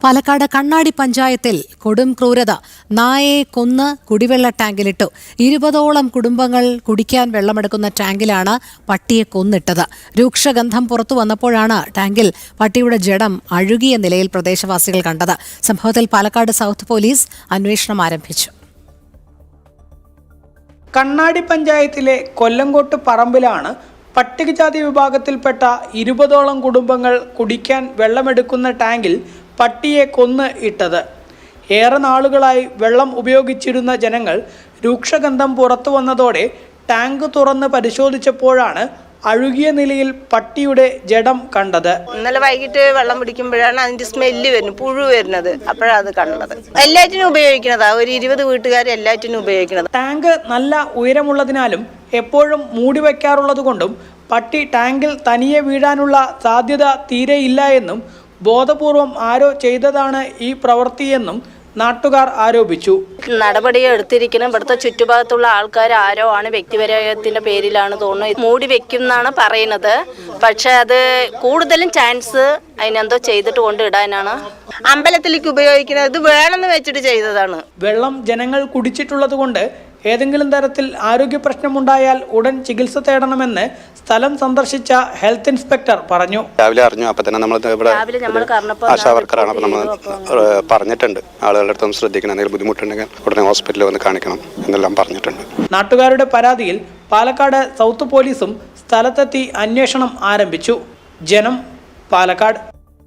പാലക്കാട് കണ്ണാടി പഞ്ചായത്തിൽ കൊടും ക്രൂരത. നായയെ കൊന്ന് കുടിവെള്ള ടാങ്കിലിട്ടു. 20ഓളം കുടുംബങ്ങൾ കുടിക്കാൻ വെള്ളമെടുക്കുന്ന ടാങ്കിലാണ് പട്ടിയെ കൊന്നിട്ടത്. രൂക്ഷഗന്ധം പുറത്തു വന്നപ്പോഴാണ് ടാങ്കിൽ പട്ടിയുടെ ജഡം അഴുകിയ നിലയിൽ പ്രദേശവാസികൾ കണ്ടത്. സംഭവത്തിൽ പാലക്കാട് സൗത്ത് പോലീസ് അന്വേഷണം ആരംഭിച്ചു. കണ്ണാടി പഞ്ചായത്തിലെ കൊല്ലങ്കോട്ട് പറമ്പിലാണ് പട്ടികജാതി വിഭാഗത്തിൽപ്പെട്ട 20ഓളം കുടുംബങ്ങൾ കുടിക്കാൻ വെള്ളമെടുക്കുന്ന ടാങ്കിൽ പട്ടിയെ കൊന്ന് ഇട്ടത്. ഏറെ നാളുകളായി വെള്ളം ഉപയോഗിച്ചിരുന്ന ജനങ്ങൾ രൂക്ഷഗന്ധം പുറത്തു വന്നതോടെ ടാങ്ക് തുറന്ന് പരിശോധിച്ചപ്പോഴാണ് അഴുകിയ നിലയിൽ പട്ടിയുടെ ജഡം കണ്ടത്. ഇന്നലെ വൈകിട്ട് വെള്ളം പിടിക്കുമ്പോഴാണ് അതിന്റെ സ്മെല്ല് വരുന്നത്, പുഴു വരുന്നത്. അപ്പോഴാണ് അത് കണ്ടത്. എല്ലാറ്റിനും ഉപയോഗിക്കുന്നതാ, ഒരു 20 വീട്ടുകാർ എല്ലാറ്റിനും ഉപയോഗിക്കുന്നത്. ടാങ്ക് നല്ല ഉയരമുള്ളതിനാലും എപ്പോഴും മൂടി വയ്ക്കാറുള്ളത് കൊണ്ടും പട്ടി ടാങ്കിൽ തനിയെ വീഴാനുള്ള സാധ്യത തീരെയില്ല എന്നും ബോധപൂർവം ആരോ ചെയ്തതാണ് ഈ പ്രവൃത്തിയെന്നും നാട്ടുകാർ ആരോപിച്ചു. നടപടി എടുത്തിരിക്കണം. ഇവിടുത്തെ ചുറ്റുഭാഗത്തുള്ള ആൾക്കാർ ആരോ ആണ്, വ്യക്തിപരത്തിന്റെ പേരിലാണ് തോന്നുന്നു മൂടി വെക്കുന്നാണ് പറയുന്നത്. പക്ഷെ അത് കൂടുതലും ചാൻസ് അതിനെന്തോ ചെയ്തിട്ട് കൊണ്ടിടാനാണ്. അമ്പലത്തിലേക്ക് ഉപയോഗിക്കുന്നത് ഇത് വേണമെന്ന് വെച്ചിട്ട് ചെയ്തതാണ്. വെള്ളം ജനങ്ങൾ കുടിച്ചിട്ടുള്ളത് കൊണ്ട് ഏതെങ്കിലും തരത്തിൽ ആരോഗ്യ പ്രശ്നമുണ്ടായാൽ ഉടൻ ചികിത്സ തേടണമെന്ന് സ്ഥലം സന്ദർശിച്ച ഹെൽത്ത് ഇൻസ്പെക്ടർ പറഞ്ഞു. രാവിലെ അറിഞ്ഞു. അപ്പൊ തന്നെ നമ്മൾ ആശാവർക്കറാണ്. അപ്പൊ നമ്മൾ പറഞ്ഞിട്ടുണ്ട്, ആളുകളുടെ അടുത്ത് ശ്രദ്ധിക്കണം, എന്തെങ്കിലും ബുദ്ധിമുട്ടുണ്ടെങ്കിൽ ഉടനെ ഹോസ്പിറ്റലിൽ വന്ന് കാണിക്കണം എന്നെല്ലാം പറഞ്ഞിട്ടുണ്ട്. നാട്ടുകാരുടെ പരാതിയിൽ പാലക്കാട് സൗത്ത് പോലീസും സ്ഥലത്തെത്തി അന്വേഷണം ആരംഭിച്ചു. ജനം, പാലക്കാട്.